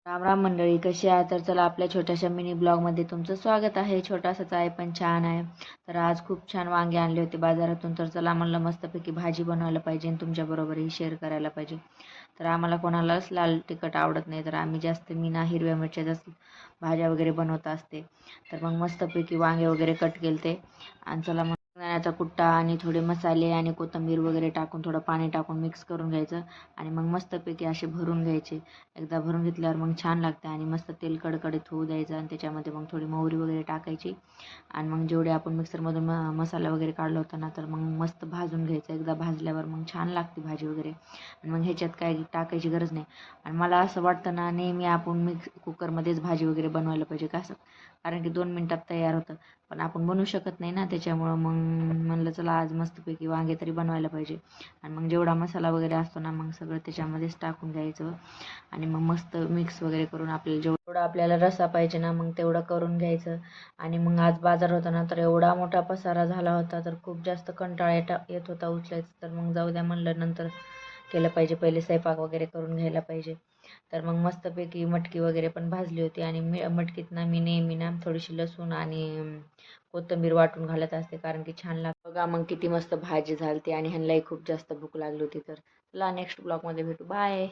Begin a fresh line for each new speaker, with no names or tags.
राम राम मंडळी, कशी आहे? तर चला, आपल्या छोट्याशा मिनी ब्लॉगमध्ये तुमचं स्वागत आहे. छोटासाच आहे पण छान आहे. तर आज खूप छान वांगे आणले होते बाजारातून. तर चला म्हणलं मस्तपैकी भाजी बनवायला पाहिजे आणि तुमच्याबरोबरही शेअर करायला पाहिजे. तर आम्हाला कोणालाच लाल तिखट आवडत नाही, तर आम्ही जास्त हिरव्या मिरच्याच्याच भाज्या वगैरे बनवत असते. तर मग मस्तपैकी वांगे वगैरे कट केले ते, आणि चला मग शेंगदाण्याचा कुट्टा आणि थोडे मसाले आणि कोथिंबीर वगैरे टाकून थोडं पाणी टाकून मिक्स करून घ्यायचं. आणि मग मस्तपैकी असे भरून घ्यायचे. एकदा भरून घेतल्यावर मग छान लागते. आणि मस्त तेल कडकडीत होऊ द्यायचं आणि त्याच्यामध्ये मग थोडी मोहरी वगैरे टाकायची. आणि मग जेवढे आपण मिक्सरमधून मसाला वगैरे काढला होता ना, तर मग मस्त भाजून घ्यायचं. एकदा भाजल्यावर मग छान लागते भाजी वगैरे. आणि मग ह्याच्यात काही टाकायची गरज नाही. आणि मला असं वाटतं ना, नेहमी आपण कुकरमध्येच भाजी वगैरे बनवायला पाहिजे. कसं, कारण की 2 मिनिटात तयार होतं. पण आपण बनवू शकत नाही ना, त्याच्यामुळं मग म्हणलं चला आज मस्तपैकी वांगे तरी बनवायला पाहिजे. आणि मग जेवढा मसाला वगैरे असतो ना, मग सगळं त्याच्यामध्येच टाकून घ्यायचं. आणि मग मस्त मिक्स वगैरे करून आपल्याला जेवढं आपल्याला रस्सा पाहिजे ना, मग तेवढं करून घ्यायचं. आणि मग आज बाजार होता ना, तर एवढा मोठा पसारा झाला होता, तर खूप जास्त कंटाळा येत होता उचलायचं. तर मग जाऊ द्या म्हणलं, नंतर केलं पाहिजे, पहिले स्वयंपाक वगैरे करून घ्यायला पाहिजे. तर मग मस्तपैकी मटकी वगैरे पण भाजली होती. आणि मटकीत ना मी नेहमी ना थोडीशी लसूण आणि कोथिंबीर वाटून घालत असते, कारण की छान लागतं बघा. मग किती मस्त भाजी झालती आणि ह्यांनाही खूप जास्त भूक लागली होती. तर चला, नेक्स्ट ब्लॉगमध्ये भेटू. बाय.